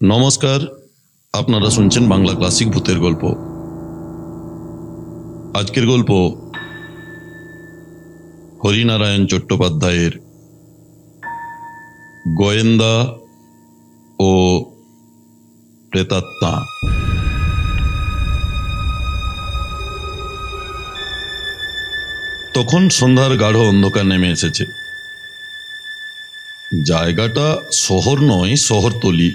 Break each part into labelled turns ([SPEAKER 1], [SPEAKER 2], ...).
[SPEAKER 1] নমস্কার, আপনারা শুনছেন বাংলা ক্লাসিক ভূতের গল্প। আজকের গল্প হরিনারায়ণ চট্টোপাধ্যায়ের গোয়েন্দা ও প্রেতাত্মা। তখন সন্ধ্যার গাঢ় অন্ধকার নেমে এসেছে। জায়গাটা শহর নয়, শহরতলি।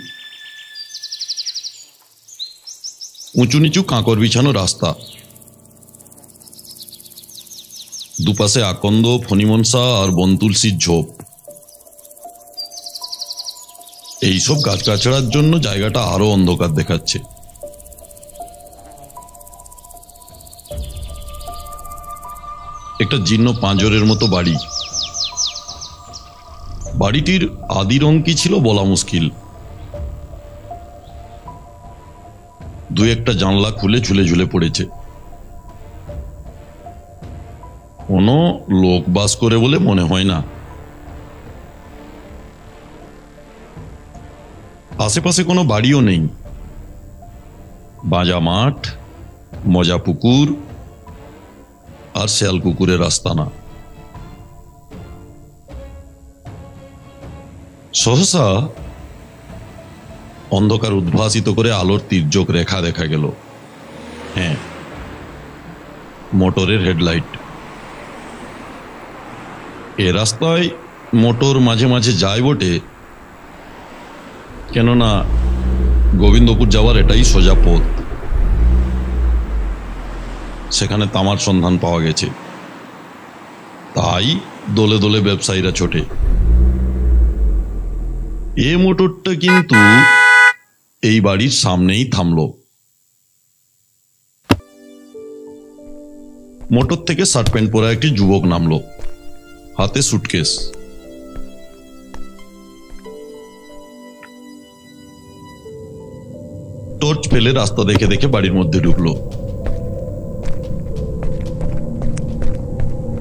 [SPEAKER 1] উঁচু নিচু কাঁকর বিছানো রাস্তা, দুপাশে আকন্দ, ফণিমনসা আর বনতুলসীর ঝোপ। এইসব গাছগাছড়ার জন্য জায়গাটা আরো অন্ধকার দেখাচ্ছে। একটা জীর্ণ পাঁজরের মতো বাড়ি। বাড়িটির আদি রং কি ছিল বলা মুশকিল। দু একটা জানলা খুলে ঝুলে ঝুলে পড়েছে। কোনো লোক বাস করে বলে মনে হয় না। আশেপাশে কোনো বাড়িও নেই। বাঁজা মাঠ, মজা পুকুর আর শেয়াল কুকুরের আস্তানা। সহসা অন্ধকার উদ্ভাসিত করে আলোর তির্যক রেখা দেখা গেল। হ্যাঁ, মোটরের হেডলাইট। এ রাস্তায় মোটর মাঝে মাঝে যায় বটে, কেননা গোবিন্দপুর যাওয়ার এটাই সোজা পথ। সেখানে তামার সন্ধান পাওয়া গেছে, তাই দলে দলে ব্যবসায়ীরা ছোটে। এ মোটরটা কিন্তু এই বাড়ির সামনেই থামলো। মোটর থেকে শার্ট প্যান্ট পরা একটি যুবক নামলো, হাতে সুটকেস। টর্চ ফেলে রাস্তা দেখে দেখে বাড়ির মধ্যে ঢুকলো।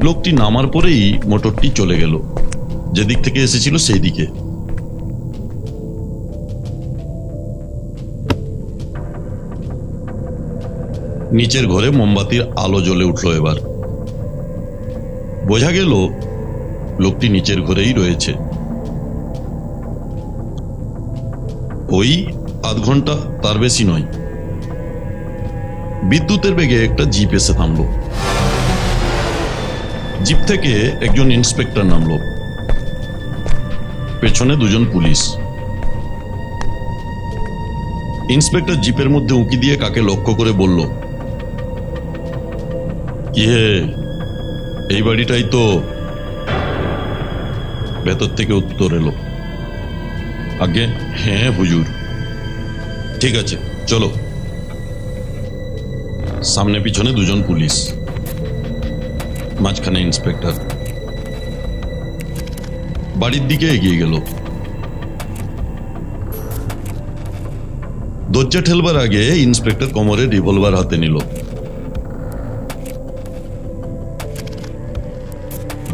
[SPEAKER 1] লোকটি নামার পরেই মোটরটি চলে গেল, যেদিক থেকে এসেছিল সেই দিকে। নিচের ঘরে মোমবাতির আলো জ্বলে উঠল। এবার বোঝা গেল লোকটি নিচের ঘরেই রয়েছে। ওই আধ ঘন্টা, তার বেশি নয়। বিদ্যুতের বেগে একটা জিপ এসে থামল। জিপ থেকে একজন ইন্সপেক্টর নামল, পেছনে দুজন পুলিশ। ইন্সপেক্টর জিপের মধ্যে উঁকি দিয়ে কাকে লক্ষ্য করে বলল, কি হে, এই বাড়িটাই তো? ভেতর থেকে উত্তর এলো, আগে হ্যাঁ হুজুর। ঠিক আছে, চলো। সামনে পিছনে দুজন পুলিশ, মাঝখানে ইন্সপেক্টর। বাড়ির দিকে এগিয়ে গেল। দরজা ঠেলবার আগে ইন্সপেক্টর কোমরে রিভলভার হাতে নিল।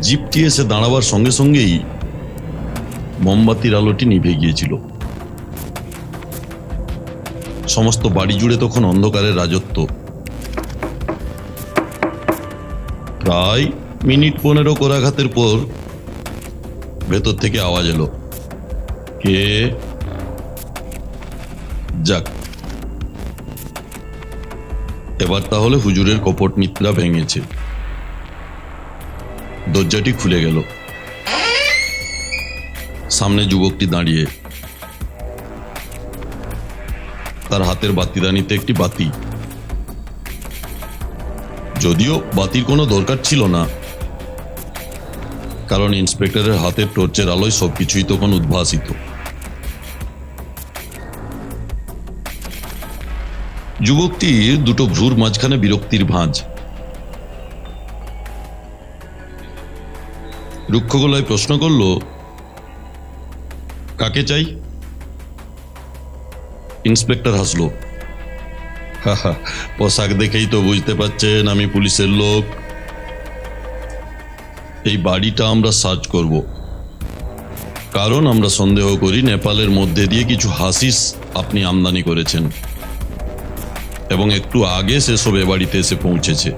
[SPEAKER 1] জিপটি এসে দাঁড়াবার সঙ্গে সঙ্গেই মোমবাতির আলোটি নিভে গিয়েছিল। সমস্ত বাড়ি জুড়ে তখন অন্ধকারের রাজত্ব। প্রায় মিনিট 15 করাঘাতের পর ভেতর থেকে আওয়াজ এলো, কে? যাক, এবার তাহলে হুজুরের কপট নিদ্রা ভেঙেছে। দরজাটি খুলে গেল। সামনে যুবকটি দাঁড়িয়ে, তার হাতের বাতিদানিতে একটি বাতি। যদিও বাতির কোনো দরকার ছিল না, কারণ ইন্সপেক্টরের হাতের টর্চের আলোয় সবকিছুই তখন উদ্ভাসিত। যুবকটির দুটো ভ্রুর মাঝখানে বিরক্তির ভাঁজ। রুক্ষ গলায় প্রশ্ন করল, কাকে চাই? ইন্সপেক্টর হাসল, পোশাক দেখেই তো বুঝতে পারছেন আমি পুলিশের লোক। এই বাড়িটা আমরা সার্চ করব, কারণ আমরা সন্দেহ করি নেপালের মধ্যে দিয়ে কিছু হাসিস আপনি আমদানি করেছেন এবং একটু আগে সেসব এ বাড়িতে এসে পৌঁছেছে।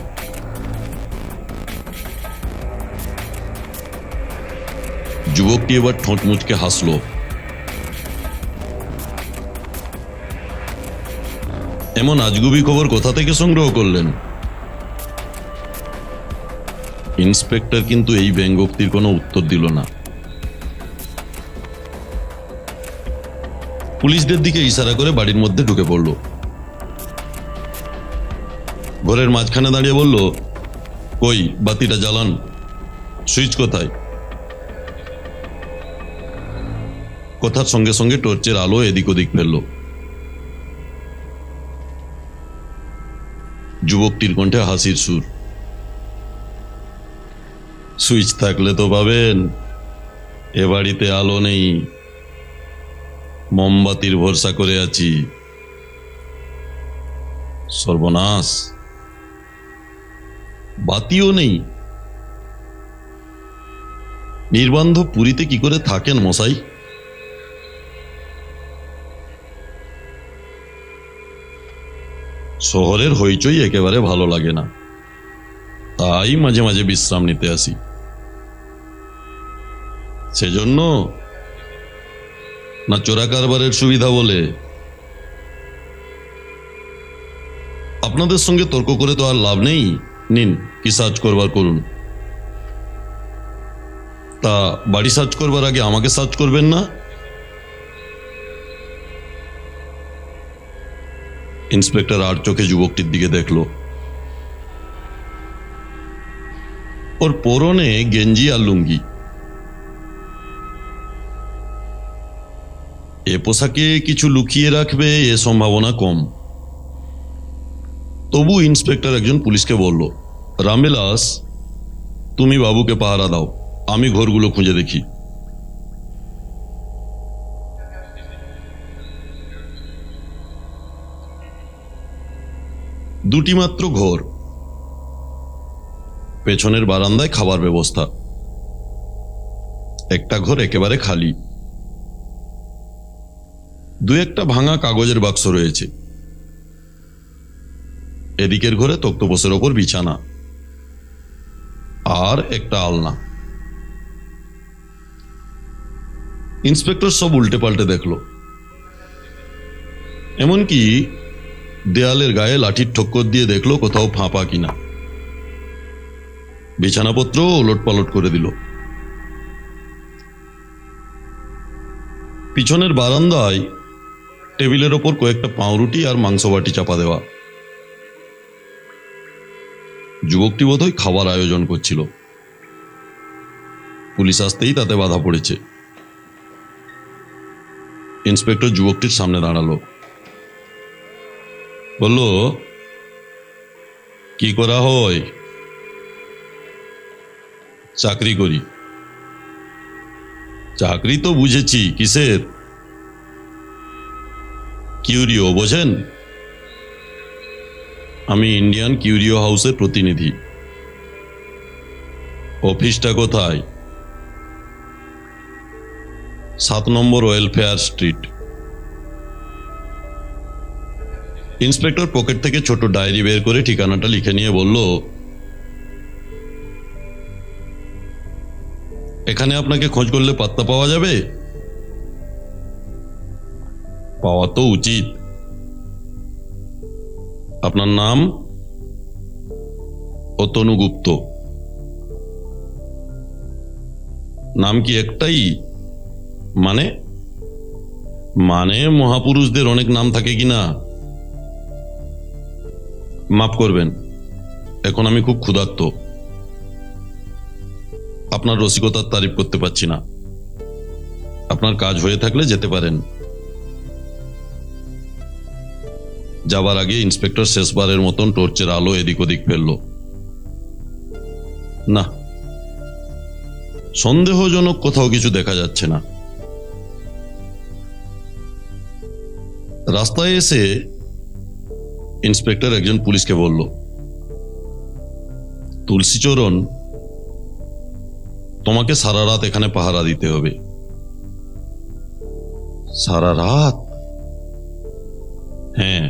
[SPEAKER 1] যুবকটি এবার ঠোঁট মুচকে হাসল। এমন আজগুবি খবর কোথা থেকে সংগ্রহ করলেন? ইন্সপেক্টর কিন্তু এই ব্যঙ্গোক্তির কোনো উত্তর দিল না। পুলিশদের দিকে ইশারা করে বাড়ির মধ্যে ঢুকে পড়ল। ঘরের মাঝখানে দাঁড়িয়ে বলল, কই বাতিটা জ্বালান, সুইচ কোথায়? কথার সঙ্গে সঙ্গে টর্চের আলো এদিক ওদিক ফেলল। যুবকটির কণ্ঠে হাসির সুর। সুইচ থাকলে তো পাবেন, এ বাড়িতে আলো নেই, মোমবাতির ভরসা করে আছি। সর্বনাশ, বাতিও নেই। নির্বান্ধব পুরীতে কি করে থাকেন মশাই? শহরের হইচই একেবারে ভালো লাগে না, তাই মাঝে মাঝে বিশ্রাম নিতে আসি। সেজন্য না চোরা কারবারের সুবিধা বলে? আপনাদের সঙ্গে তর্ক করে তো আর লাভ নেই। নিন, কি সার্চ করবার করুন। তা বাড়ি সার্চ করবার আগে আমাকে সার্চ করবেন না? ইন্সপেক্টর আর চোখে যুবকটির দিকে দেখল। ওর পরনে গেঞ্জি আর লুঙ্গি। এ পোশাকে কিছু লুকিয়ে রাখবে এ সম্ভাবনা কম। তবু ইন্সপেক্টর একজন পুলিশকে বলল, রামবিলাস, তুমি বাবুকে পাহারা দাও, আমি ঘরগুলো খুঁজে দেখি। দুটি মাত্র ঘর, পেছনের বারান্দায় খাবার ব্যবস্থা। একটা ঘর একেবারে খালি। দু একটা ভাঙা কাগজের বাক্স রয়েছে। এদিকের ঘরে তক্তপোষের ওপর বিছানা আর একটা আলনা। ইন্সপেক্টর সব উল্টে পাল্টে দেখল। এমনকি দেয়ালের গায়ে লাঠির ঠক্কর দিয়ে দেখলো কোথাও ফাঁপা কিনা। বিছানাপত্র ওলট পালট করে দিল। পিছনের বারান্দায় টেবিলের ওপর কয়েকটা পাউরুটি আর মাংস বাটি চাপা দেওয়া। যুবকটি বোধহয় খাবার আয়োজন করছিল। পুলিশ আসতেই তাতে বাধা পড়েছে। ইন্সপেক্টর যুবকটির সামনে দাঁড়ালো, বলল, কি করা হয়? চাকরি করি। চাকরি তো বুঝেছি, কিসের? কিউরিও বোঝেন? আমি ইন্ডিয়ান কিউরিও হাউসের প্রতিনিধি। অফিসটা কোথায়? 7 নম্বর ওয়েলফেয়ার স্ট্রিট। ইন্সপেক্টর পকেট থেকে ছোট ডায়েরি বের করে ঠিকানাটা লিখে নিয়ে বলল, এখানে আপনাকে খোঁজ করলে পাত্তা পাওয়া যাবে? পাওয়া তো উচিত। আপনার নাম? অতনু গুপ্ত। নাম কি একটাই? মানে মানে মহাপুরুষদের অনেক নাম থাকে কিনা? মাফ করবেন, এখন আমি খুব ক্ষুধার্ত। আপনার রসিকতার তারিফ করতে পারছি না। আপনার কাজ হয়ে থাকলে যেতে পারেন। যাবার আগে ইন্সপেক্টর শেষবারের মতন টর্চের আলো এদিক ওদিক ফেলল। না, সন্দেহজনক কোথাও কিছু দেখা যাচ্ছে না। রাস্তায় এসে ইন্সপেক্টর একজন পুলিশকে বলল, তুলসীচরণ, তোমাকে সারা রাত এখানে পাহারা দিতে হবে। সারা রাত? হ্যাঁ,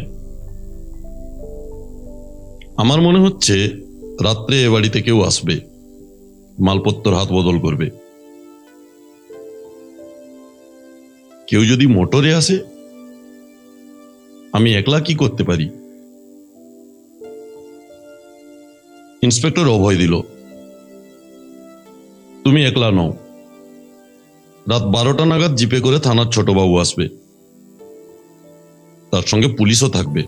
[SPEAKER 1] আমার মনে হচ্ছে রাত্রে এ বাড়িতে কেউ আসবে, মালপত্তর হাত বদল করবে। কেউ যদি মোটরে আসে, আমি একলা কি করতে পারি? ইন্সপেক্টর অভয় দিল, তুমি একলা নও, রাত 12টা নাগাদ জিপে করে থানার ছোটবাবু আসবে, তার সঙ্গে পুলিশও থাকবে।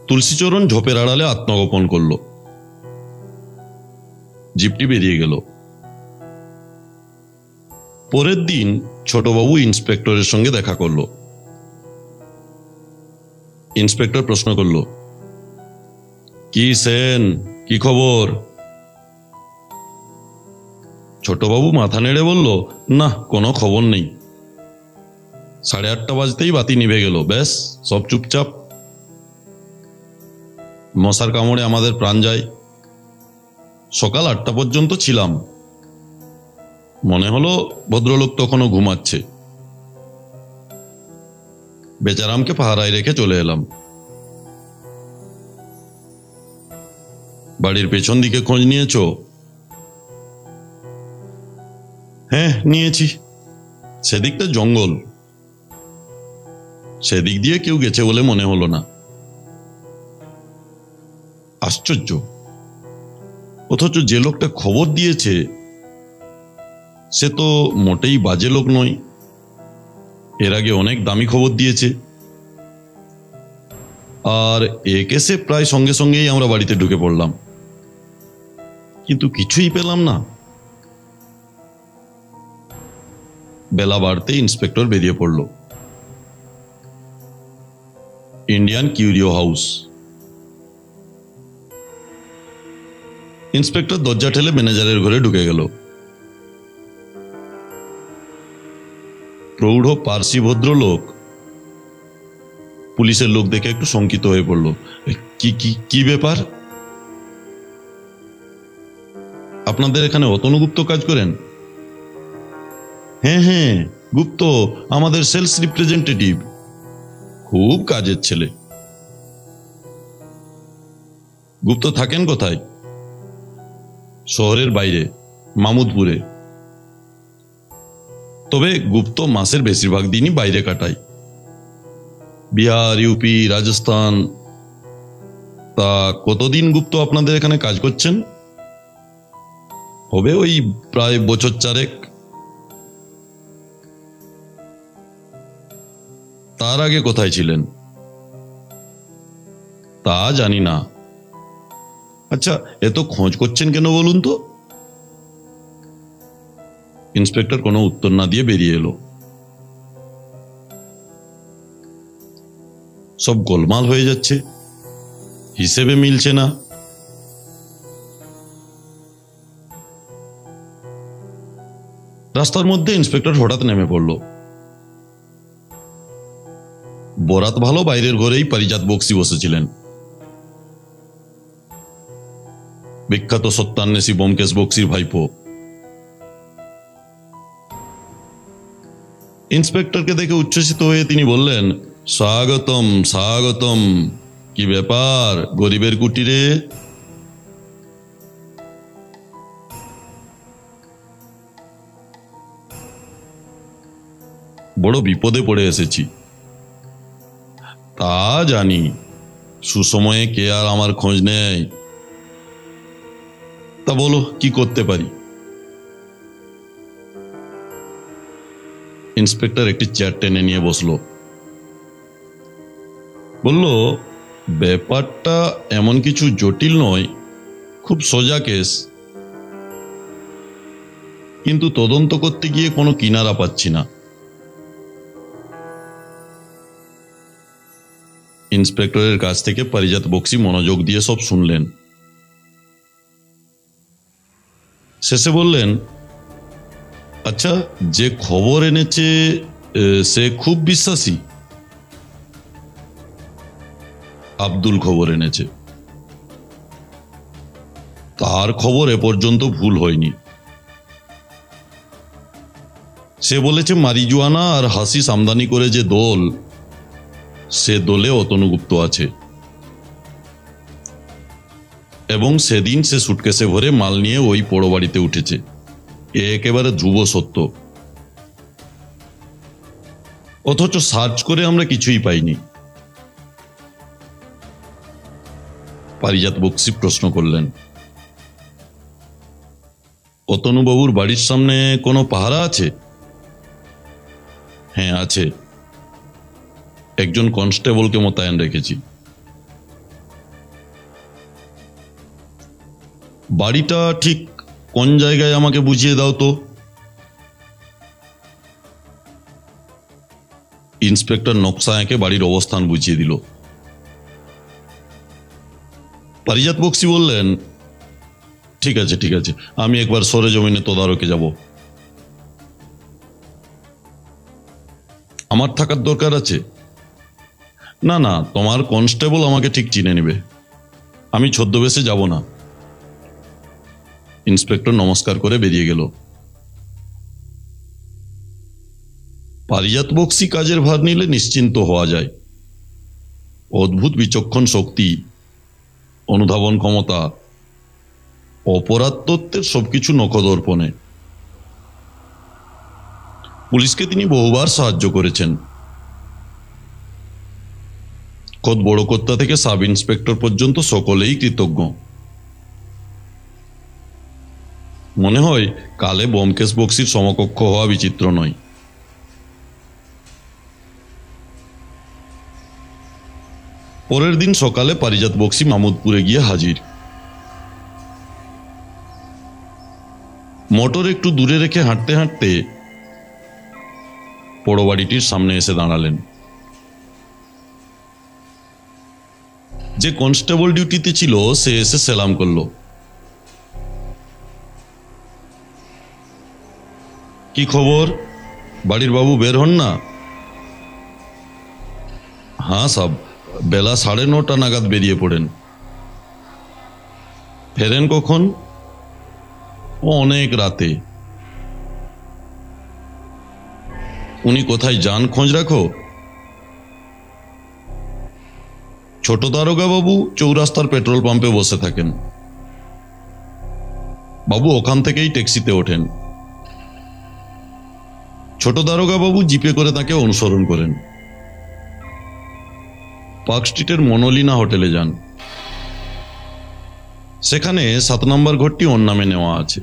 [SPEAKER 1] তুলসীচরণ ঝোপের আড়ালে আত্মগোপন করল। জিপটি বেরিয়ে গেল। পরের দিন ছোটবাবু ইন্সপেক্টরের সঙ্গে দেখা করল। ইন্সপেক্টর প্রশ্ন করল, কি সেন, কি খবর? ছোটবাবু মাথা নেড়ে বলল, না, কোনো খবর নেই। 8:30 বাজতেই বাতি নিভে গেল, ব্যাস সব চুপচাপ। মশার কামড়ে আমাদের প্রাণ যায়। সকাল 8টা পর্যন্ত ছিলাম, মনে হলো ভদ্রলোক তখনও ঘুমাচ্ছে। বেচারামকে পাহারায় রেখে চলে এলাম। বাড়ির পেছন দিকে খোঁজ নিয়েছ? হ্যাঁ, নিয়েছি। সেদিকটা জঙ্গল, সেদিক দিয়ে কেউ গেছে বলে মনে হলো না। আশ্চর্য, অথচ যে লোকটা খবর দিয়েছে সে তো মোটেই বাজে লোক নয়। এর আগে অনেক দামি খবর দিয়েছে। আর এ কেসে প্রায় সঙ্গে সঙ্গেই আমরা বাড়িতে ঢুকে পড়লাম, কিন্তু কিছুই পেলাম না। বেলা বাড়তে ইন্সপেক্টর বেরিয়ে পড়ল। ইন্ডিয়ান কিউরিও হাউস। ইন্সপেক্টর দরজা ঠেলে ম্যানেজারের ঘরে ঢুকে গেল। প্রৌঢ় পার্সি ভদ্রলোক পুলিশের লোক দেখে একটু শঙ্কিত হয়ে পড়ল। কি কি কি ব্যাপার? আপনাদের এখানে অতনু গুপ্ত কাজ করেন? হ্যাঁ হ্যাঁ, গুপ্ত আমাদের সেলস রিপ্রেজেন্টেটিভ, খুব কাজের ছেলে। গুপ্ত থাকেন কোথায়? শহরের বাইরে, মামুদপুরে। তবে গুপ্ত মাসের বেশিরভাগ দিনই বাইরে কাটায়, বিহার, ইউপি, রাজস্থান। তা কতদিন গুপ্ত আপনাদের এখানে কাজ করছেন? হবে ওই প্রায় বছর 4। তার আগে কোথায় ছিলেন? তা জানি না। আচ্ছা, এত খোঁজ করছেন কেন বলুন তো? ইন্সপেক্টর কোনো উত্তর না দিয়ে বেরিয়ে এলো। সব গোলমাল হয়ে যাচ্ছে, হিসেবে মিলছে না। রাস্তার মধ্যে ইন্সপেক্টর হঠাৎ নেমে পড়ল। বরাত ভালো বাইরের ঘরেই পারিজাত বক্সি বসেছিলেন। বিখ্যাত সত্যান্বেষী ব্যোমকেশ বক্সির ভাইপো। ইন্সপেক্টরকে দেখে উচ্ছ্বসিত হয়ে তিনি বললেন, স্বাগতম স্বাগতম। কি ব্যাপার গরিবের কুটিরে? বড় বিপদে পড়ে এসেছি। তা জানি, সুসময়ে কে আর আমার খোঁজ নেয়। তা বলো, কি করতে পারি? ইন্সপেক্টর একটি চেয়ার টেনে নিয়ে বসলো। বলল, ব্যাপারটা এমন কিছু জটিল নয়, খুব সোজা কেস, কিন্তু তদন্ত করতে গিয়ে কোনো কিনারা পাচ্ছি না। ইন্সপেক্টরের কাছ থেকে পারিজাত বক্সি মনোযোগ দিয়ে সব শুনলেন। শেষে বললেন, আচ্ছা, যে খবর এনেছে সে খুব বিশ্বাসী? আব্দুল খবর এনেছে। তার খবর এ পর্যন্ত ভুল হয়নি। সে বলেছে মারিজুয়ানা আর হাসিস আমদানি করে যে দোল, সে দোলে অতনু গুপ্ত আছে, এবং সেদিন সে সুটকেসে ভরে মাল নিয়ে ওই পোড়ো বাড়িতে উঠেছে। এ একেবারে ধ্রুব সত্য। অথচ সার্চ করে আমরা কিছুই পাইনি। পারিজাত বক্সী প্রশ্ন করলেন, অতনুবাবুর বাড়ির সামনে কোনো পাহারা আছে? হ্যাঁ আছে, একজন কনস্টেবলকে মোতায়েন রেখেছি। বাড়িটা ঠিক কোন জায়গায় আমাকে বুঝিয়ে দাও তো। ইন্সপেক্টর নকশা এঁকে বাড়ির অবস্থান বুঝিয়ে দিল। পারিজাত বক্সী বললেন, ঠিক আছে ঠিক আছে, আমি একবার সরেজমিনে তদারকে যাব। আমার থাকার দরকার আছে? না না, তোমার কনস্টেবল আমাকে ঠিক চিনে নেবে, আমি ছদ্মবেশে যাব না। ইন্সপেক্টর নমস্কার করে বেরিয়ে গেল। পারিজাত বক্সী কাজের ভার নিলে নিশ্চিন্ত হওয়া যায়। অদ্ভুত বিচক্ষণ শক্তি, অনুধাবন ক্ষমতা, অপরাধ তত্ত্বের সবকিছু নখদর্পণে। পুলিশকে তিনি বহুবার সাহায্য করেছেন। খোদ বড় কর্তা থেকে সাব ইন্সপেক্টর পর্যন্ত সকলেই কৃতজ্ঞ। মনে হয় কালে ব্যোমকেশ বক্সীর সমকক্ষ হওয়া বিচিত্র নয়। পরের দিন সকালে পারিজাত বক্সী মামুদপুরে গিয়ে হাজির। মোটর একটু দূরে রেখে হাঁটতে হাঁটতে পোড়ো বাড়িটির সামনে এসে দাঁড়ালেন। যে কনস্টেবল ডিউটিতে ছিল সে এসে সেলাম করল। কি খবর, বাড়ির বাবু বের হন না? হ্যাঁ সাব, বেলা 9:30 নাগাদ বেরিয়ে পড়েন। ফেরেন কখন? অনেক রাতে। উনি কোথায় যান খোঁজ রাখো? ছোট দারোগা বাবু চৌরাস্তার পেট্রোল পাম্পে বসে থাকেন। বাবু ওখান থেকেই ট্যাক্সিতে ওঠেন। ছোট দারোগা বাবু জিপে করে তাকে অনুসরণ করেন। পার্ক স্ট্রিটের মনোলিনা হোটেলে যান। সেখানে 7 নম্বর ঘরটি ওর নামে নেওয়া আছে।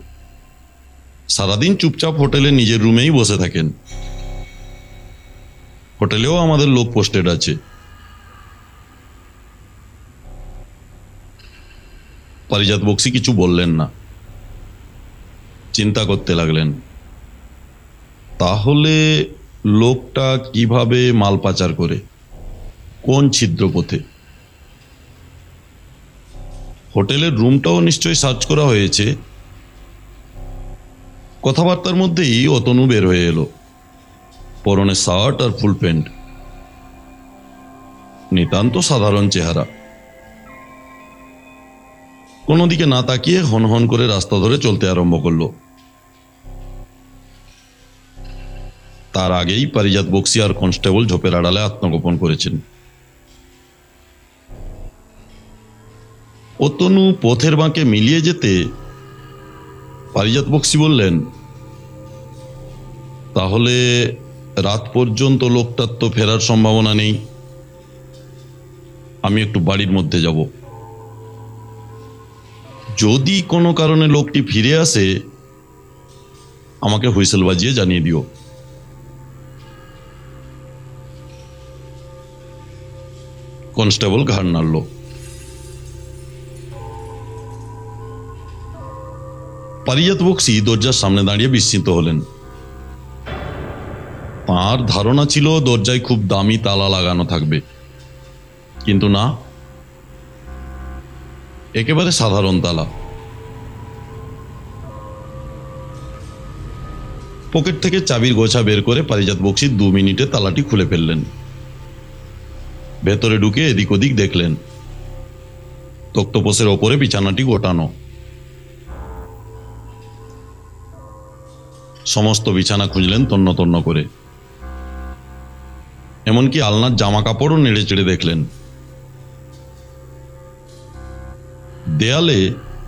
[SPEAKER 1] সারাদিন চুপচাপ হোটেলে নিজের রুমেই বসে থাকেন। হোটেলেও আমাদের লোক পোস্টেড আছে। পারিজাত বক্সী কিছু বললেন না, চিন্তা করতে লাগলেন। তাহলে লোকটা কিভাবে মাল পাচার করে, কোন ছিদ্র পথে? হোটেলের রুমটাও নিশ্চয়ই সার্চ করা হয়েছে। কথাবার্তার মধ্যেই অতনু বের হয়ে এলো, পরনে শার্ট আর ফুল প্যান্ট। নিতান্ত সাধারণ চেহারা। কোনো দিকে না তাকিয়ে হন হন করে রাস্তা ধরে চলতে আরম্ভ করলো। তার আগেই পারিজাত বক্সী আর কনস্টেবল ঝোপের আড়ালে আত্মগোপন করেছেন। অতনু পথের বাঁকে মিলিয়ে যেতে পারিজাত বক্সী বললেন, তাহলে রাত পর্যন্ত লোকটার তো ফেরার সম্ভাবনা নেই। আমি একটু বাড়ির মধ্যে যাব। যদি কোনো কারণে লোকটি ফিরে আসে আমাকে হুইসেল বাজিয়ে জানিয়ে দিও। কনস্টেবল ঘাড় নাড়ল। পারিজাত বক্সী দরজার সামনে দাঁড়িয়ে বিস্মিত হলেন। তাঁর ধারণা ছিল দরজায় খুব দামি তালা লাগানো থাকবে, কিন্তু না, একেবারে সাধারণ তালা। পকেট থেকে চাবির গোছা বের করে পারিজাত বক্সী 2 মিনিটে তালাটি খুলে ফেললেন। ভেতরে ঢুকে এদিক ওদিক দেখলেন। তক্তপোষের ওপরে বিছানাটি গোটানো। সমস্ত বিছানা খুঁজলেন তন্ন তন্ন করে, এমনকি আলনার জামা কাপড়ও নেড়ে চেড়ে দেখলেন। দেয়ালে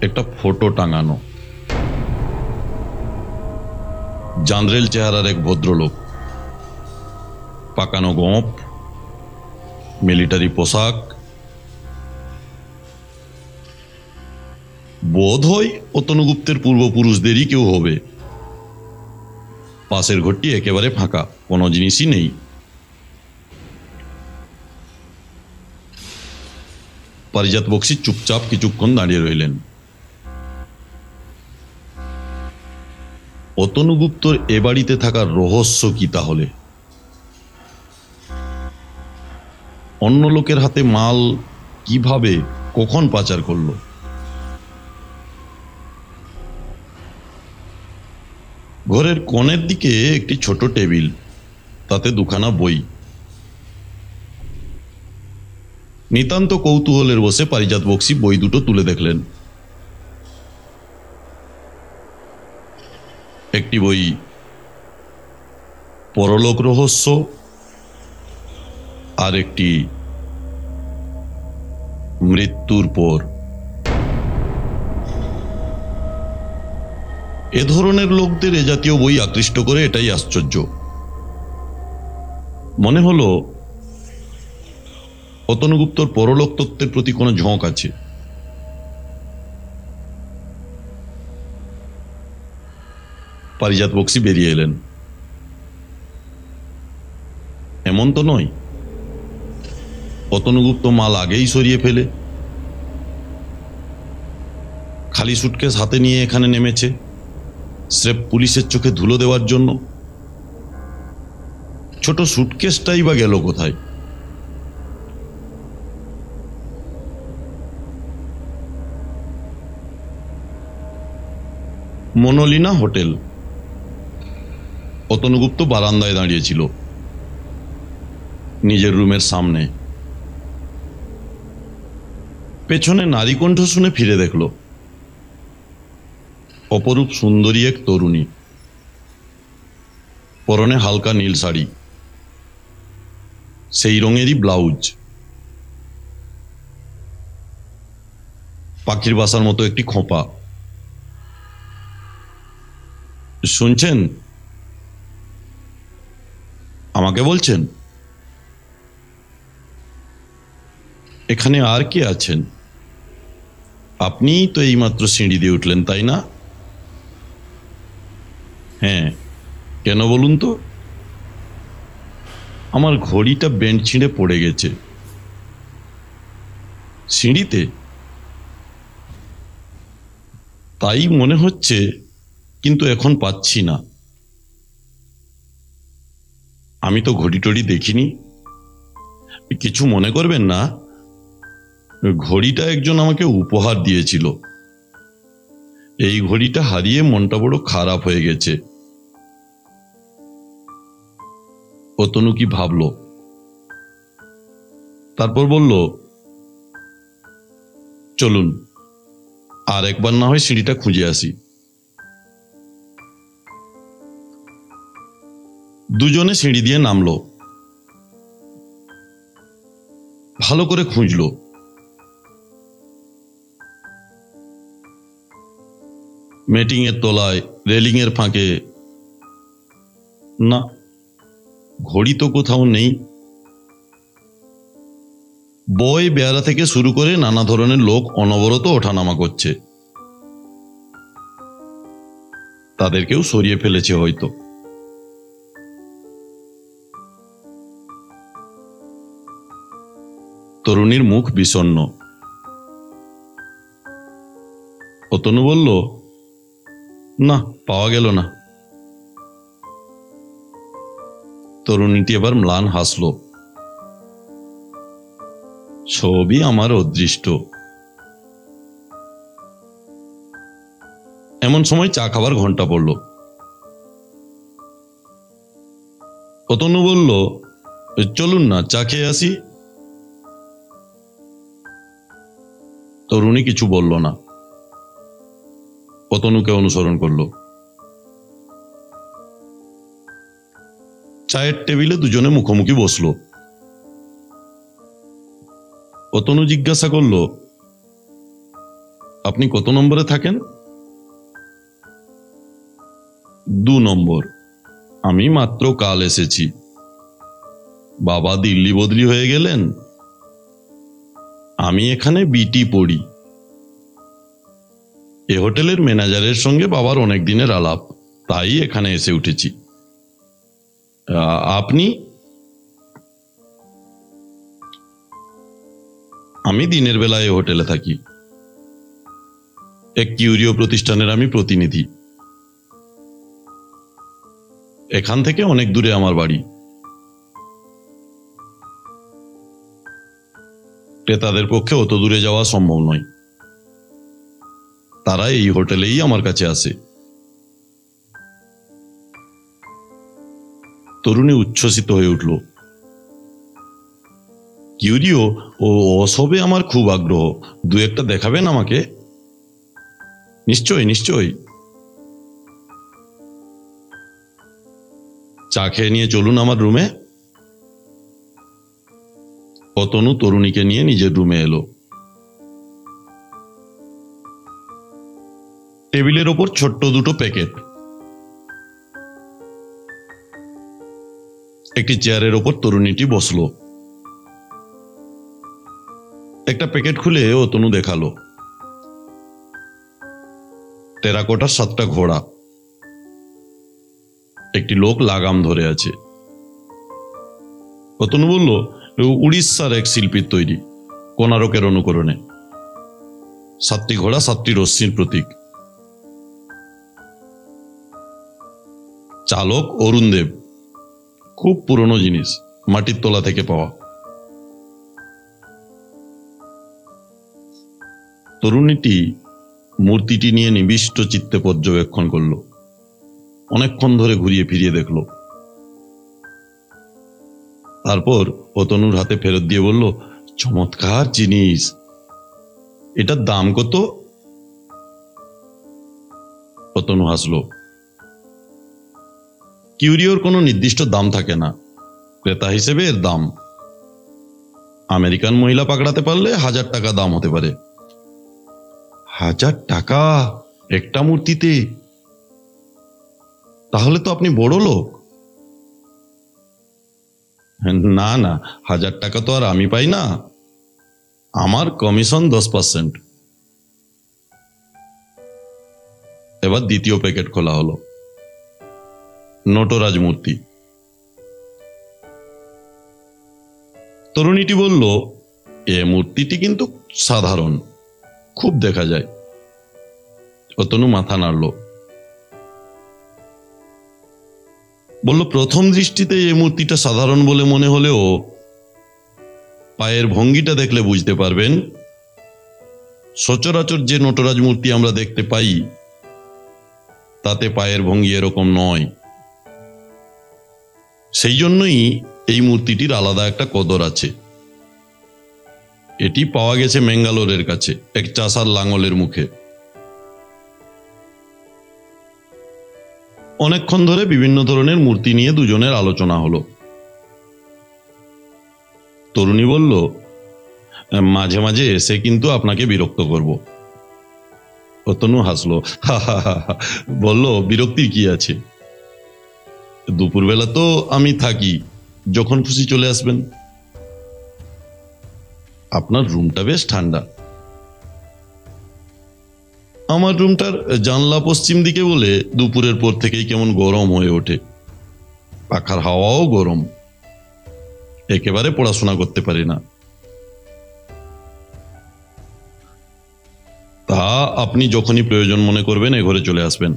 [SPEAKER 1] একটা ফটো টাঙানো, জান্দ্রেল চেহারার এক ভদ্রলোক, পাকানো গোঁফ, মিলিটারি পোশাক। বোধ হয় অতনুগুপ্তের পূর্বপুরুষদেরই কেউ হবে। পাশের ঘরটি একেবারে ফাঁকা, কোনো জিনিসই নেই। পারিজাত বক্সী চুপচাপ কিছুক্ষণ দাঁড়িয়ে রইলেন। অতনুগুপ্তর এ বাড়িতে থাকার রহস্য কি তাহলে? অন্য লোকের হাতে মাল কিভাবে, কখন পাচার করলো? ঘরের কোণের দিকে একটি ছোট টেবিল, তাতে দুখানা বই। নিতান্ত কৌতূহলের বসে পারিজাত বক্সী বই দুটো তুলে দেখলেন। একটি বই পরলোক রহস্য, আর একটি মৃত্যুর পর। এ ধরনের লোকদের এ জাতীয় বই আকৃষ্ট করে, এটাই আশ্চর্য। মনে হলো অতনুগুপ্তর পরলোক তত্ত্বের প্রতি কোনো ঝোঁক আছে। পারিজাত বক্সী বেরিয়ে এলেন। এমন তো নয় অতনুগুপ্ত মাল আগেই সরিয়ে ফেলে খালি সুটকেস হাতে নিয়ে এখানে নেমেছে স্রেফ পুলিশের চোখে ধুলো দেওয়ার জন্য। ছোট সুটকেসটাই বা গেল কোথায়? মনোলিনা হোটেল। অতনুগুপ্ত বারান্দায় দাঁড়িয়েছিল, নিজের রুমের সামনে। পেছনে নারী কণ্ঠ শুনে ফিরে দেখল অপরূপ সুন্দরী এক তরুণী, পরনে হালকা নীল শাড়ি, সেই রঙেরই ব্লাউজ, পাখির বাসার মতো একটি খোঁপা। শুনছেন? আমাকে বলছেন? এখানে আর কে আছেন? আপনিই তো এইমাত্র সিঁড়ি দিয়ে উঠলেন, তাই না? হ্যাঁ, কেন বলুন তো? আমার ঘড়িটা বেন্ড ছিঁড়ে পড়ে গেছে। সিঁড়িতে? তাই মনে হচ্ছে, কিন্তু এখন পাচ্ছি না। আমি তো ঘড়ি টড়ি দেখিনি। কিছু মনে করবেন না, ঘড়িটা একজন আমাকে উপহার দিয়েছিল। এই ঘড়িটা হারিয়ে মনটা বড় খারাপ হয়ে গেছে। অতনু কি ভাবল, তারপর বলল, চলুন আর একবার না হয় সিঁড়িটা খুঁজে আসি। দুজনে সিঁড়ি দিয়ে নামলো, ভালো করে খুঁজলো। মেটিং এর তলায়, রেলিং এর ফাঁকে, না, ঘড়ি তো কোথাও নেই। বয় বেয়ারা থেকে শুরু করে নানা ধরনের লোক অনবরত ওঠানামা করছে। তাদেরকেও সরিয়ে ফেলেছে হয়তো। তরুণীর মুখ বিষণ্ণ। অতনু বলল, না, পাওয়া গেল না। তরুণীটি এবার ম্লান হাসল। সবই আমার অদৃষ্ট। এমন সময় চা খাবার ঘন্টা পড়ল। অতনু বলল, চলুন না, চা খেয়ে আসি। তরুণী কিছু বলল না, অতনুকে অনুসরণ করল। চায়ের টেবিলে দুজনে মুখোমুখি বসলো। অতনু জিজ্ঞাসা করল, আপনি কত নম্বরে থাকেন? 2 নম্বর। আমি মাত্র কাল এসেছি। বাবা দিল্লি বদলি হয়ে গেলেন, আমি এখানে বিটি পড়ি। এ হোটেলের ম্যানেজারের সঙ্গে বাবার অনেক দিনের আলাপ, তাই এখানে এসে উঠেছি। আপনি? আমি দিনের বেলায় এ হোটেলে থাকি। এক কিউরিও প্রতিষ্ঠানের আমি প্রতিনিধি। এখান থেকে অনেক দূরে আমার বাড়ি। ক্রেতাদের পক্ষে অত দূরে যাওয়া সম্ভব নয়, তারা এই হোটেলেই আমার কাছে আসে। তরুণী উচ্ছ্বসিত হয়ে উঠল। কিউরিও ও ওসবে আমার খুব আগ্রহ, 2-1টা দেখাবেন আমাকে? নিশ্চয় নিশ্চয়। চা খেয়ে নিয়ে চলুন আমার রুমে। অতনু তরুণীকে নিয়ে নিজের রুমে এলো। টেবিলের ওপর ছোট্ট 2টো প্যাকেট। একটি চেয়ারের ওপর তরুণীটি বসলো। একটা প্যাকেট খুলে অতনু দেখালো। টেরাকোটার 7টা ঘোড়া, একটি লোক লাগাম ধরে আছে। অতনু বলল, উড়িষ্যার এক শিল্পীর তৈরি, কোণারকের অনুকরণে। 7টি ঘোড়া 7টি রশ্মির প্রতীক। চালক অরুণ দেব, খুব পুরনো জিনিস, মাটির তলা থেকে পাওয়া। তরুণীটি মূর্তিটি নিয়ে নিবিষ্ট চিত্তে পর্যবেক্ষণ করল। অনেকক্ষণ ধরে ঘুরিয়ে ফিরিয়ে দেখল। তারপর অতনুর হাতে ফেরত দিয়ে বলল, চমৎকার জিনিস, এটার দাম কত? অতনু হাসল। কিউরিওর কোনো নির্দিষ্ট দাম থাকে না, ক্রেতা হিসেবে এর দাম। আমেরিকান মহিলা পাকড়াতে পারলে 1000 টাকা দাম হতে পারে। 1000 টাকা একটা মূর্তিতে? তাহলে তো আপনি বড় লোক। না না, 1000 টাকা তো আর আমি পাই না, আমার কমিশন 10%। এবার দ্বিতীয় প্যাকেট খোলা হলো। নটরাজ মূর্তি। তরুণীটি বলল, এ মূর্তিটি কিন্তু সাধারণ, খুব দেখা যায়। অতনু মাথা নাড়ল। বলল, প্রথম দৃষ্টিতে এই মূর্তিটা সাধারণ বলে মনে হলেও পায়ের ভঙ্গিটা দেখলে বুঝতে পারবেন, সচরাচর যে নটরাজ মূর্তি আমরা দেখতে পাই তাতে পায়ের ভঙ্গি এরকম নয়। সেই জন্যই এই মূর্তিটির আলাদা একটা কদর আছে। এটি পাওয়া গেছে ম্যাঙ্গালোরের কাছে এক চাষার লাঙলের মুখে। অনেকক্ষণ ধরে বিভিন্ন ধরনের মূর্তি নিয়ে দুজনের আলোচনা হলো। তরুণী বলল, মাঝে মাঝে এসে কিন্তু আপনাকে বিরক্ত করব। অতনু হাসলো, বলল, বিরক্তির কি আছে? দুপুরবেলা তো আমি থাকি, যখন খুশি চলে আসবেন। আপনার রুমটা বেশ ঠান্ডা। আমার রুমটার জানলা পশ্চিম দিকে বলে দুপুরের পর থেকেই কেমন গরম হয়ে ওঠে। পাখার হাওয়াও গরম, একেবারে পড়াশোনা করতে পারি না। তা আপনি যখনই প্রয়োজন মনে করবেন এ ঘরে চলে আসবেন,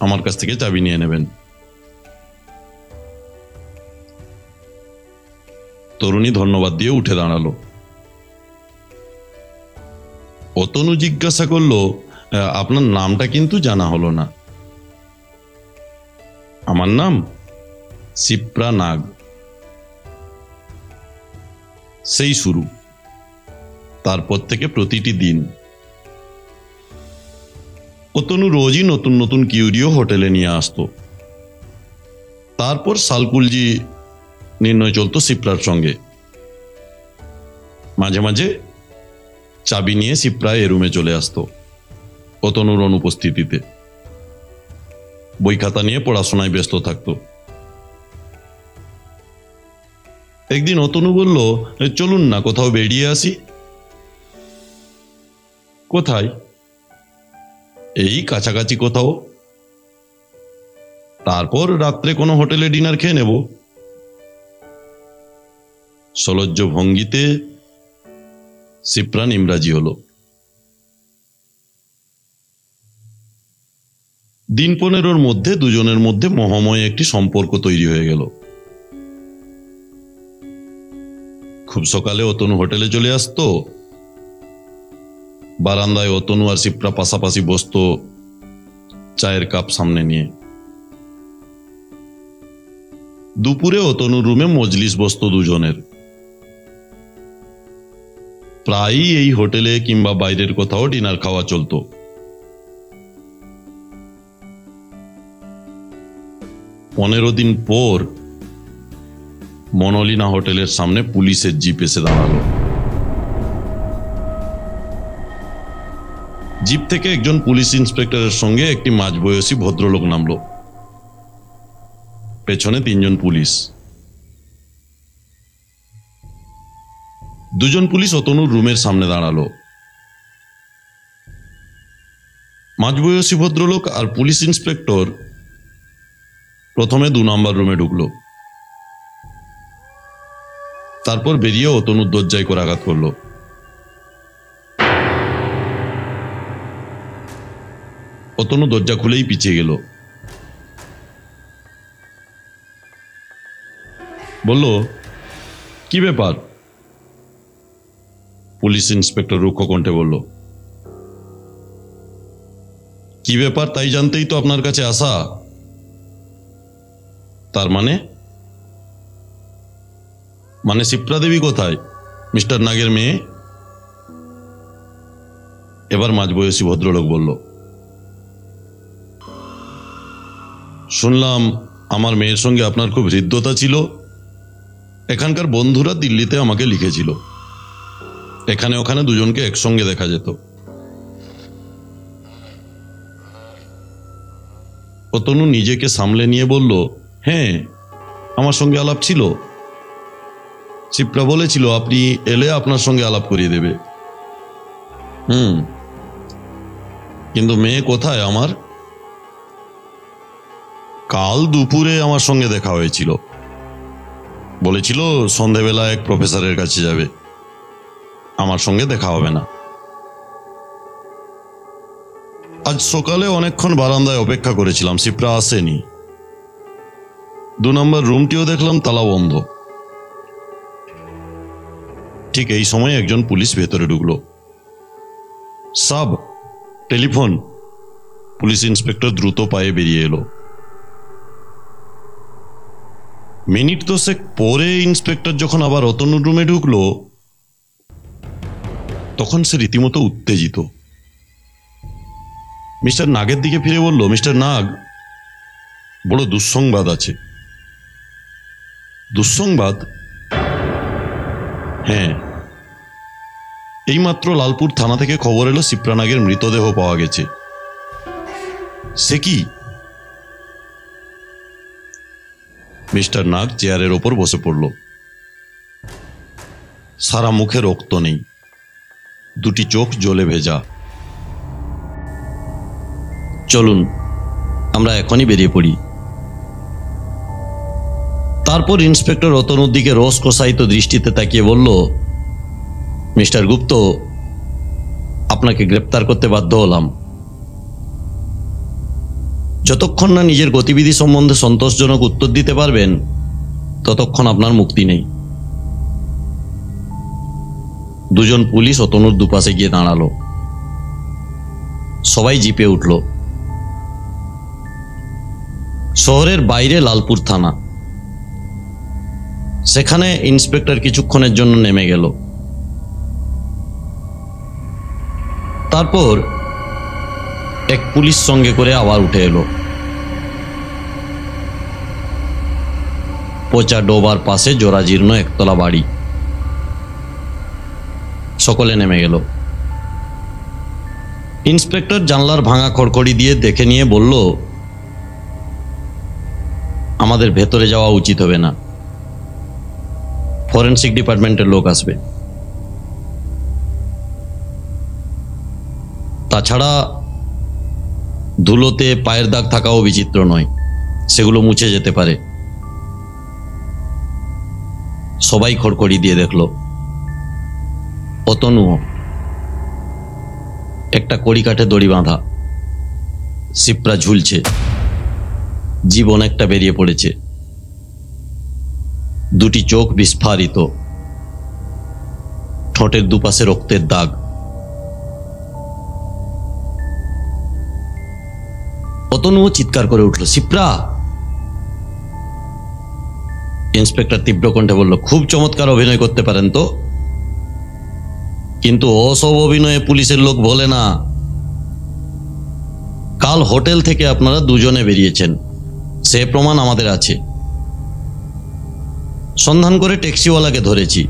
[SPEAKER 1] আমার কাছ থেকে চাবি নিয়ে নেবেন। তরুণী ধন্যবাদ দিয়ে উঠে দাঁড়ালো। অতনু জিজ্ঞাসা করলো, আপনার নামটা কিন্তু জানা হলো না। আমার নাম শিপ্রা নাগ। সেই শুরু, তারপর থেকে প্রতিটি দিন। অতনু রোজই নতুন নতুন কিউরিও হোটেলে নিয়ে আসতো। তারপর সালকুলজি নির্ণয় চলতো সিপ্রার সঙ্গে। মাঝে মাঝে চাবি নিয়ে সিপ্রা এ রুমে চলে আসতো অতনুর অনুপস্থিতিতে। বই খাতা নিয়ে পড়াশোনায় ব্যস্ত থাকতো। একদিন অতনু বলল, চলুন না কোথাও বেরিয়ে আসি। কোথায়? এই কাছাকাছি কোথাও, তারপর রাত্রে কোনো হোটেলে ডিনার খেয়ে নেব। সলজ্জ ভঙ্গিতে সিপ্রা ইমরাজি হলো। দিন 15 মধ্যে দুজনের মধ্যে মহাময় একটি সম্পর্ক তৈরি হয়ে গেল। খুব সকালে অতনু হোটেলে চলে আসতো। বারান্দায় অতনু আর সিপ্রা পাশাপাশি বসতো, চায়ের কাপ সামনে নিয়ে। দুপুরে অতনুর রুমে মজলিস বসতো দুজনের। প্রায়ই এই হোটেলে কিংবা বাইরের কোথাও ডিনার খাওয়া চলতো। পনেরো দিন পর মনোলিনা হোটেলের সামনে পুলিশের জিপ এসে দাঁড়ালো। জিপ থেকে একজন পুলিশ ইন্সপেক্টরের সঙ্গে একটি মাঝবয়সী ভদ্রলোক নামলো। পেছনে 3 জন পুলিশ। দুজন পুলিশ অতনুর রুমের সামনে দাঁড়ালো। মাঝবয়সী ভদ্রলোক আর পুলিশ ইন্সপেক্টর প্রথমে 2 নম্বর রুমে ঢুকলো। তারপর বেরিয়ে অতনুর দরজায় করে আঘাত করলো। অতনু দরজা খুলেই পিছিয়ে গেল। বলল, কি ব্যাপার? পুলিশ ইন্সপেক্টর রুক্ষ কণ্ঠে বলল, কি ব্যাপার তাই জানতেই তো আপনার কাছে আসা। তার মানে সিপ্রা দেবী কোথায়? মিস্টার নাগের মেয়ে? এবার মাঝবয়সী ভদ্রলোক বলল, শুনলাম আমার মেয়ের সঙ্গে আপনার খুব হৃদ্যতা ছিল। এখানকার বন্ধুরা দিল্লিতে আমাকে লিখেছিল, এখানে ওখানে দুজনকে একসঙ্গে দেখা যেত। অতনু নিজেকে সামলে নিয়ে বলল, হ্যাঁ, আমার সঙ্গে আলাপ ছিল। সিপ্রা বলেছিল আপনি এলে আপনার সঙ্গে আলাপ করিয়ে দেবে। কিন্তু মেয়ে কোথায় আমার? কাল দুপুরে আমার সঙ্গে দেখা হয়েছিল, বলেছিল সন্ধেবেলা এক প্রফেসরের কাছে যাবে, আমার সঙ্গে দেখা হবে না। আজ সকালে অনেকক্ষণ বারান্দায় অপেক্ষা করেছিলাম, সিপ্রা আসেনি। 2 নম্বর রুমটিও দেখলাম তালা বন্ধ। ঠিক এই সময় একজন পুলিশ ভেতরে ঢুকলো। Sub, telephone. পুলিশ ইন্সপেক্টর দ্রুত পায়ে বেরিয়ে এলো। মিনিট 10 পরে ইন্সপেক্টর যখন আবার অতনুর রুমে ঢুকলো, তখন সে রীতিমতো উত্তেজিত। মিস্টার নাগের দিকে ফিরে বলল, মিস্টার নাগ, বড় দুঃসংবাদ আছে। দুঃসংবাদ? হ্যাঁ, এইমাত্র লালপুর থানা থেকে খবর এলো সিপ্রা নাগের মৃতদেহ পাওয়া গেছে। সে কি? মিস্টার নাগ চেয়ারের ওপর বসে পড়ল। সারা মুখে রক্ত নেই, 2টি চোখ জলে ভেজা। চলুন আমরা এখনই বেরিয়ে পড়ি। তারপর ইন্সপেক্টর অতনুর দিকে রস কষায়িত দৃষ্টিতে তাকিয়ে বলল, মিস্টার গুপ্ত, আপনাকে গ্রেপ্তার করতে বাধ্য হলাম। যতক্ষণ না নিজের গতিবিধি সম্বন্ধে সন্তোষজনক উত্তর দিতে পারবেন, ততক্ষণ আপনার মুক্তি নেই। 2 জন পুলিশ অতনুর দুপাশে গিয়ে দাঁড়ালো। সবাই জিপে উঠল। শহরের বাইরে লালপুর থানা। সেখানে ইন্সপেক্টর কিছুক্ষণের জন্য নেমে গেল। তারপর এক পুলিশ সঙ্গে করে আবার উঠে এলো। পচা ডোবার পাশে জরাজীর্ণ একতলা বাড়ি। সকলে নেমে গেল। ইন্সপেক্টর জানলার ভাঙা খড়খড়ি দিয়ে দেখে নিয়ে বলল, আমাদের ভেতরে যাওয়া উচিত হবে না, ফরেনসিক ডিপার্টমেন্টের লোক আসবে। তাছাড়া ধুলোতে পায়ের দাগ থাকাও বিচিত্র নয়, সেগুলো মুছে যেতে পারে। সবাই খড়খড়ি দিয়ে দেখল, অতনুও। একটা কড়িকাঠে দড়ি বাঁধা, শিপ্রা ঝুলছে, জীব অনেকটা বেরিয়ে পড়েছে, দুটি চোখ বিস্ফারিত, ঠোঁটের দুপাশে রক্তের দাগ। অতনুও চিৎকার করে উঠল, শিপ্রা! ইন্সপেক্টর তীব্র কণ্ঠে বলল, খুব চমৎকার অভিনয় করতে পারেন তো, কিন্তু ওসব অভিনয়ে পুলিশের লোক বলে না। কাল হোটেল থেকে আপনারা দুজনে বেরিয়েছেন, সে প্রমাণ আমাদের আছে। সন্ধান করে ট্যাক্সিওয়ালাকে ধরেছি,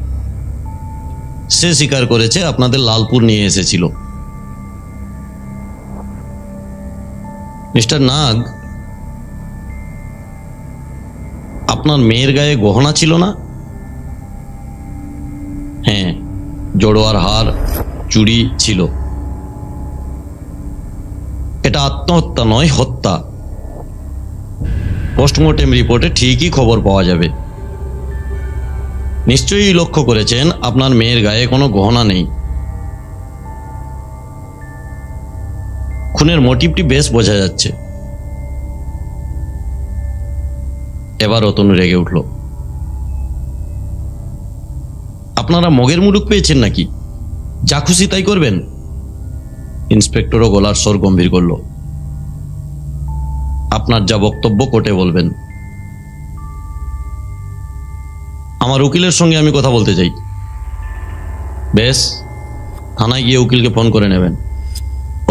[SPEAKER 1] সে স্বীকার করেছে আপনাদের লালপুর নিয়ে এসেছিল। মিস্টার নাগ, আপনার মেয়ের গায়ে গহনা ছিল না? হ্যাঁ, জড়োয়ার হার, চুড়ি ছিল। এটা আত্মহত্যা নয়, হত্যা। পোস্টমর্টেম রিপোর্টে ঠিকই খবর পাওয়া যাবে। নিশ্চয়ই লক্ষ্য করেছেন আপনার মেয়ের গায়ে কোনো গহনা নেই। খুনের মোটিভটি বেশ বোঝা যাচ্ছে। এবার অতনু রেগে উঠল, আপনারা মগের মুলুক পেয়েছেন নাকি? যা খুশি তাই করবেন? ইন্সপেক্টরও গলার স্বর গম্ভীর করল, আপনার যা বক্তব্য কোর্টে বলবেন। আমার উকিলের সঙ্গে আমি কথা বলতে চাই। বেশ, থানায় গিয়ে উকিলকে ফোন করে নেবেন।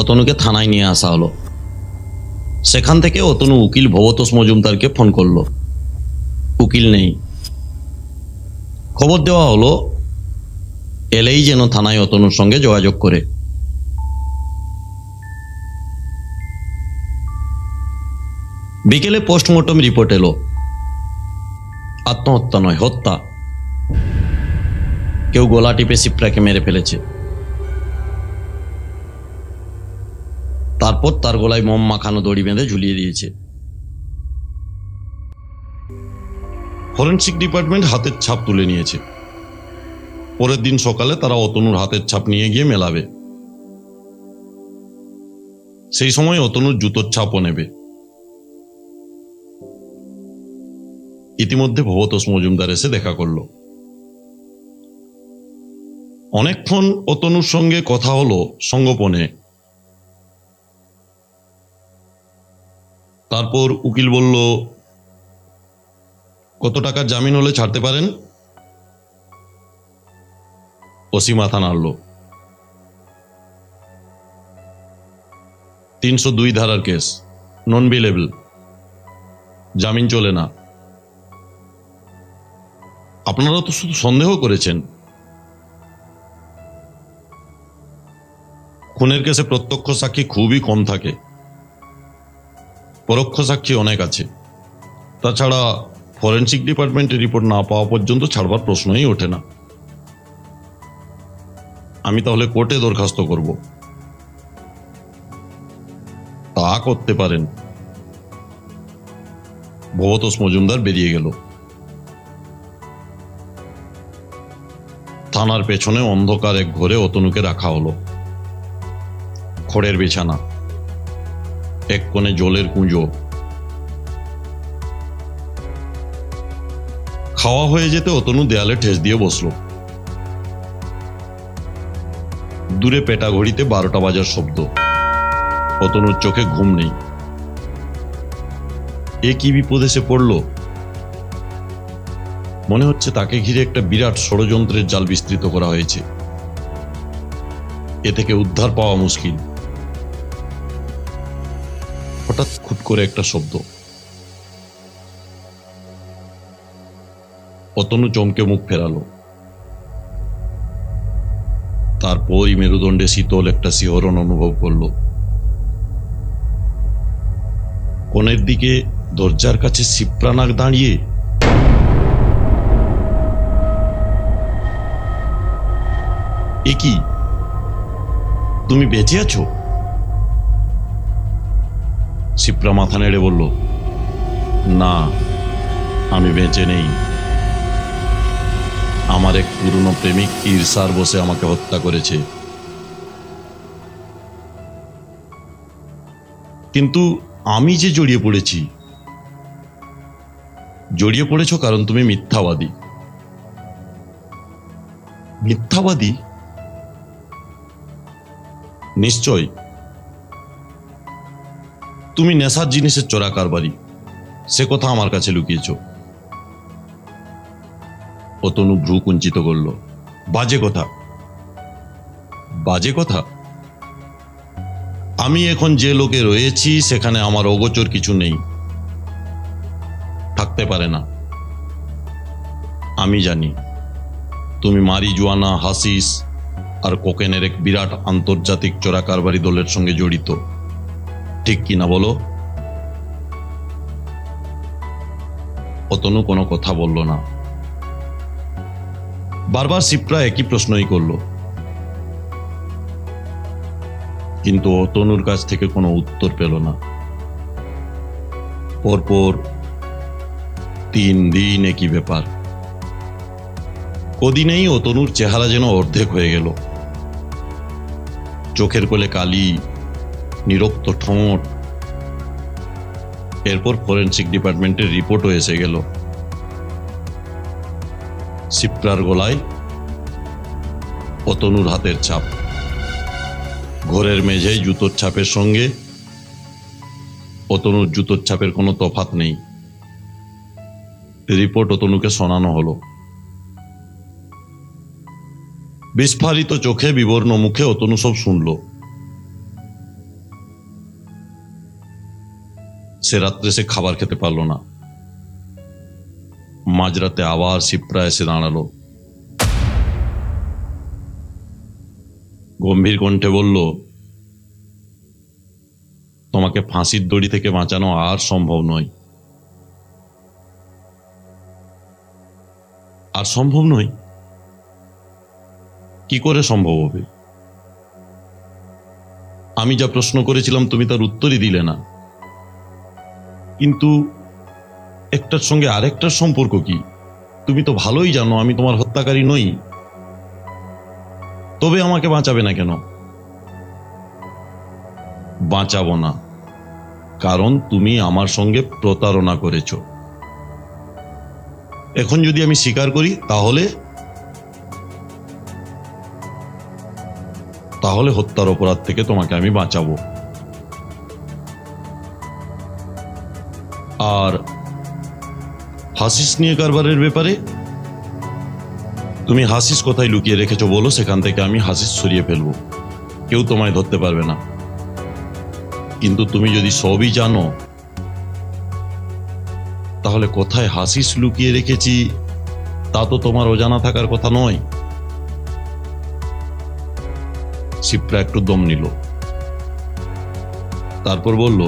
[SPEAKER 1] অতনুকে থানায় নিয়ে আসা হলো। সেখান থেকে অতনু উকিল ভবতোষ মজুমদারকে ফোন করল। উকিল নেই। খবর দেওয়া হলো এলেই যেন থানায় অতনুর সঙ্গে যোগাযোগ করে। বিকেলে পোস্টমর্টম রিপোর্ট এলো, আত্মহত্যা নয়, হত্যা। কেউ গলা টিপে শিপ্রাকে মেরে ফেলেছে, তারপর তার গলায় মোম মাখানো দড়ি বেঁধে ঝুলিয়ে দিয়েছে। ফরেনসিক ডিপার্টমেন্ট হাতের ছাপ তুলে নিয়েছে। পরের দিন সকালে তারা অতনুর হাতের ছাপ নিয়ে গিয়ে মেলাবে। সেই সময় অতনুর জুতোর ছাপও নেবে। ইতিমধ্যে ভবতোষ মজুমদার এসে দেখা করল। অনেকক্ষণ অতনুর সঙ্গে কথা হলো সঙ্গোপনে। তারপর উকিল বলল, কত টাকার জামিন হলে ছাড়তে পারেন? ওসি মাথা নাড়ল। 302 ধারার কেস, নন বিলেবল, জামিন চলে না। আপনারা তো শুধু সন্দেহ করেছেন। খুনের কেসে প্রত্যক্ষ সাক্ষী খুবই কম থাকে, পরোক্ষ সাক্ষী অনেক আছে। তাছাড়া ফরেনসিক ডিপার্টমেন্টের রিপোর্ট না পাওয়া পর্যন্ত ছাড়বার প্রশ্নই ওঠে না। আমি তাহলে কোর্টে দরখাস্ত করব। তা করতে পারেন। ভবতোষ মজুমদার বেরিয়ে গেল। থানার পেছনে অন্ধকার এক ঘরে অতনুকে রাখা হলো। খড়ের বিছানা, এক কোণে জলের কুঁজো। খাওয়া হয়ে যেতে অতনু দেয়ালে ঠেস দিয়ে বসল। দূরে পেটা ঘড়িতে 12টা বাজার শব্দ। অতনুর চোখে ঘুম নেই। এ কি বিপদে সে পড়ল? মনে হচ্ছে তাকে ঘিরে একটা বিরাট ষড়যন্ত্রের জাল বিস্তৃত করা হয়েছে। এ থেকে উদ্ধার পাওয়া মুশকিল। হঠাৎ খুট করে একটা শব্দ। অতনু চমকে মুখ ফেরালো। তারপরই মেরুদণ্ডে শীতল একটা শিহরণ অনুভব করলো। কোণের দিকে দরজার কাছে শিপ্রানাগ দাঁড়িয়ে। এ কি, তুমি বেঁচে আছো? শিপ্রা মাথা নেড়ে বলল, না, আমি বেঁচে নেই। আমার এক পুরনো প্রেমিক ঈর্ষার বসে আমাকে হত্যা করেছে। কিন্তু আমি যে জড়িয়ে পড়েছি। জড়িয়ে পড়েছ কারণ তুমি মিথ্যাবাদী। মিথ্যাবাদী? নিশ্চয়। তুমি নেশার জিনিসের চোরা কারবারি, সে কথা আমার কাছে লুকিয়েছ। অতনু ভ্রু কুঞ্চিত করল। বাজে কথা। বাজে কথা? আমি এখন যে লোকে রয়েছি সেখানে আমার অগোচর কিছু নেই, থাকতে পারে না। আমি জানি তুমি মারিজুয়ানা, হাসিস আর কোকেনের এক বিরাট আন্তর্জাতিক চোরা কারবারি দলের সঙ্গে জড়িত, ঠিক কিনা বলো? অতনু কোনো কথা বলল না। বারবার শিপ্রা একই প্রশ্নই করল, কিন্তু অতনুর কাছ থেকে কোনো উত্তর পেল না। পরপর 3 দিন একই ব্যাপার। কদিনেই অতনুর চেহারা যেন অর্ধেক হয়ে গেল। চোখের কোলে কালি, নিরক্ত ঠোঁট। এরপর ফরেনসিক ডিপার্টমেন্টের রিপোর্টও এসে গেল। শিপ্রার গলায় অতনুর হাতের ছাপ। ঘরের মেঝেই জুতোর ছাপের সঙ্গে অতনুর জুতোর ছাপের কোনো তফাৎ নেই। রিপোর্ট অতনুকে শোনানো হলো। বিস্ফারিত চোখে, বিবর্ণ মুখে অতনু সব শুনল। সে রাত্রে সে খাবার খেতে পারল না। মাঝরাতে আবার শিপ্রা এসে দাঁড়ালো। গম্ভীর কণ্ঠে বলল, তোমাকে ফাঁসির দড়ি থেকে বাঁচানো আর সম্ভব নয়। আর সম্ভব নয়? কি করে সম্ভব হবে? আমি যা প্রশ্ন করেছিলাম তুমি তার উত্তরই দিলে না। কিন্তু একটার সঙ্গে আরেকটার সম্পর্ক কি? তুমি তো ভালোই জানো আমি তোমার হত্যাকারী নই। তবে আমাকে বাঁচাবে না কেন? বাঁচাবো না, কারণ তুমি আমার সঙ্গে প্রতারণা করেছ। এখন যদি আমি স্বীকার করি তাহলে হত্যার অপরাধ থেকে তোমাকে আমি বাঁচাবো। আর হাসিস নিয়ে কারবারের ব্যাপারে তুমি হাসিস কোথায় লুকিয়ে রেখেছো বলো, সেখান থেকে আমি হাসিস সরিয়ে ফেলবো। কেউ তোমায় ধরতে পারবে না। কিন্তু তুমি যদি সবই জানো, তাহলে কোথায় হাসিস লুকিয়ে রেখেছি তা তো তোমার অজানা থাকার কথা নয়। শিপ্রা একটু দম নিল, তারপর বলল,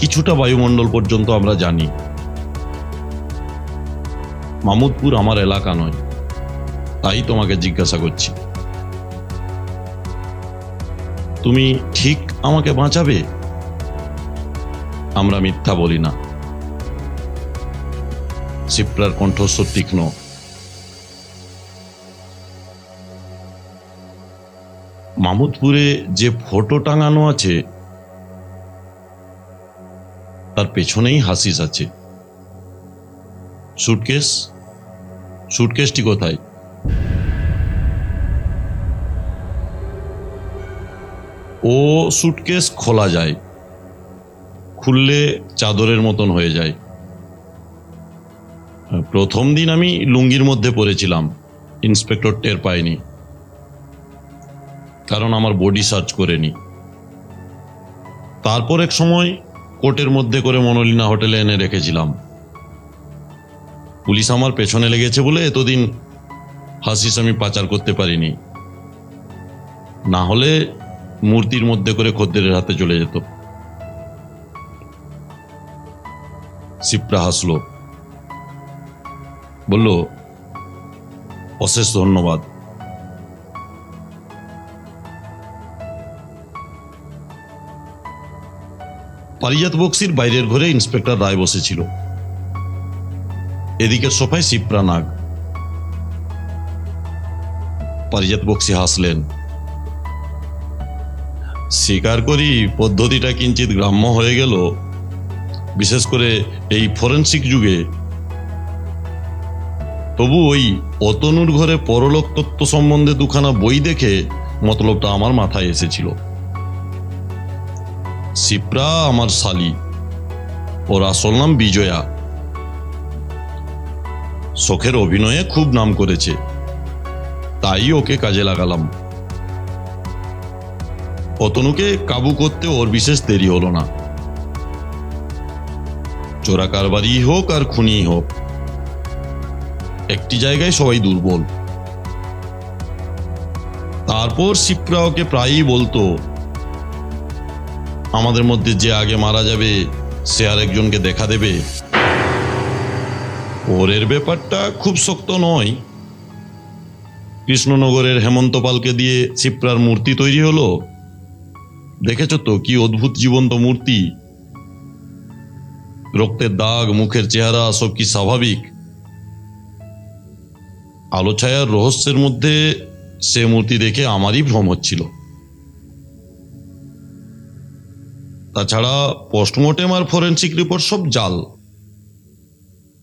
[SPEAKER 1] কিছুটা বায়ুমণ্ডল পর্যন্ত আমরা জানি। মামুদপুর আমার এলাকা নয়, তাই তোমাকে জিজ্ঞাসা করছি। তুমি ঠিক আমাকে বাঁচাবে? আমরা মিথ্যা বলি না। শিপ্রার কণ্ঠস্বর তীক্ষ্ণ। মামুদপুরে যে ফটো টাঙানো আছে তার পেছনেই হাসিস আছে। সুটকেসটি কোথায়? ও সুটকেস খোলা যায়, খুললে চাদরের মতন হয়ে যায়। প্রথম দিন আমি লুঙ্গির মধ্যে পড়েছিলাম, ইন্সপেক্টর টের পায়নি, কারণ আমার বডি সার্চ করেনি। তারপর এক সময় কোটের মধ্যে করে মনোলিনা হোটেলে এনে রেখেছিলাম। পুলিশ আমার পেছনে লেগেছে বলে এতদিন হাসিস আমি পাচার করতে পারিনি, না হলে মূর্তির মধ্যে করে খদ্দেরের হাতে চলে যেত। শিপ্রা হাসল, বলল, অশেষ ধন্যবাদ। পারিজাত বক্সির বাইরের ঘরে ইন্সপেক্টর রায় বসেছিল। এদিকের সোফায় শিপ্রা নাগ। পারিজাত বক্সি হাসলেন। স্বীকার করি পদ্ধতিটা কিঞ্চিত গ্রাম্য হয়ে গেল, বিশেষ করে এই ফরেন্সিক যুগে। তবু ওই অতনুর ঘরে পরলোক তত্ত্ব সম্বন্ধে দুখানা বই দেখে মতলবটা আমার মাথায় এসেছিল। শিপ্রা আমার শালী, ওর আসল নাম বিজয়া। শখের অভিনয়ে খুব নাম করেছে, তাই ওকে কাজে লাগালাম। অতনুকে কাবু করতে ওর বিশেষ দেরি হলো না। চোরা কারবারি হোক আর খুনি হোক, একটি জায়গায় সবাই দুর্বল। তারপর শিপ্রা ওকে প্রায়ই বলতো, আমাদের মধ্যে যে আগে মারা যাবে সে আরেকজনকে দেখা দেবে। ওরের ব্যাপারটা খুব শক্ত নয়। কৃষ্ণনগরের হেমন্ত পালকে দিয়ে শিপ্রার মূর্তি তৈরি হলো। দেখেছ তো কি অদ্ভুত জীবন্ত মূর্তি। রক্তের দাগ, মুখের চেহারা সব কি স্বাভাবিক? আলো ছায়ার রহস্যের মধ্যে সে মূর্তি দেখে আমারই ভ্রম হচ্ছিল। তাছাড়া পোস্টমর্টেম আর ফরেন্সিক রিপোর্ট সব জাল,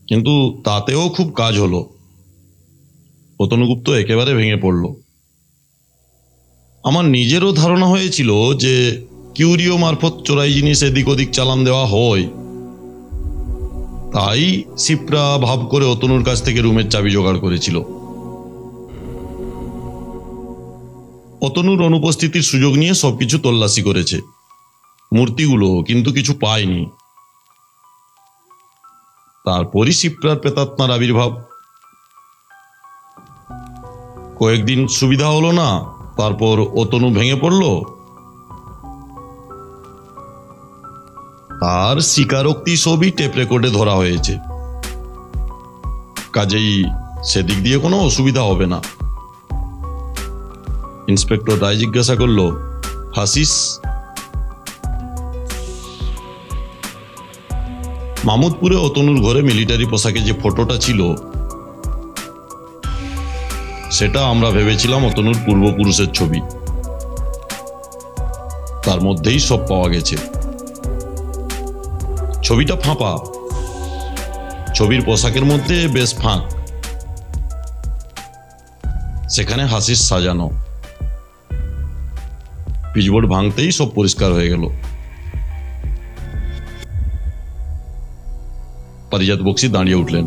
[SPEAKER 1] কিন্তু তাতেও খুব কাজ হলো। অতনুগুপ্ত একেবারে ভেঙে পড়ল। আমার নিজেরও ধারণা হয়েছিল যে কিউরিও মারফত চোরাই জিনিস এদিক ওদিক চালান দেওয়া হয়। তাই শিপ্রা ভাব করে অতনুর কাছ থেকে রুমের চাবি জোগাড় করেছিল। অতনুর অনুপস্থিতির সুযোগ নিয়ে সবকিছু তল্লাশি করেছে, মূর্তিগুলো, কিন্তু কিছু পায়নি। তারপরই শিপ্রার প্রেতাত্মার আবির্ভাব। কয়েকদিন সুবিধা হলো না, তারপর অতনু ভেঙে পড়ল। আর স্বীকারোক্তি সবই টেপ রেকর্ডে ধরা হয়েছে, কাজেই সেদিক দিয়ে কোনো অসুবিধা হবে না। ইন্সপেক্টর রায় জিজ্ঞাসা করল, হাসিস? মামুদপুরে অতনুর ঘরে মিলিটারি পোশাকে যে ফটোটা ছিল, সেটা আমরা ভেবেছিলাম অতনুর পূর্বপুরুষের ছবি। তার মধ্যেই সব পাওয়া গেছে। ছবিটা ফাঁপা, ছবির পোশাকের মধ্যে বেশ ফাঁক, সেখানে হাসিস সাজানো। পিচবোর্ড ভাঙতেই সব পরিষ্কার হয়ে গেল। পারিজাত বক্সি দাঁড়িয়ে উঠলেন,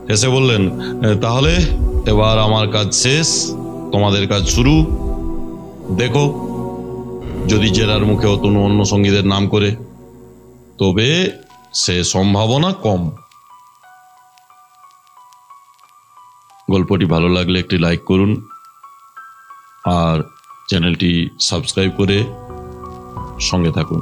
[SPEAKER 1] হেসে বললেন, তাহলে এবার আমার কাজ শেষ, তোমাদের কাজ শুরু। দেখো, যদি জেরার মুখে অতনু অন্য সঙ্গীদের নাম করে, তবে সে সম্ভাবনা কম। গল্পটি ভালো লাগলে একটি লাইক করুন আর চ্যানেলটি সাবস্ক্রাইব করে সঙ্গে থাকুন।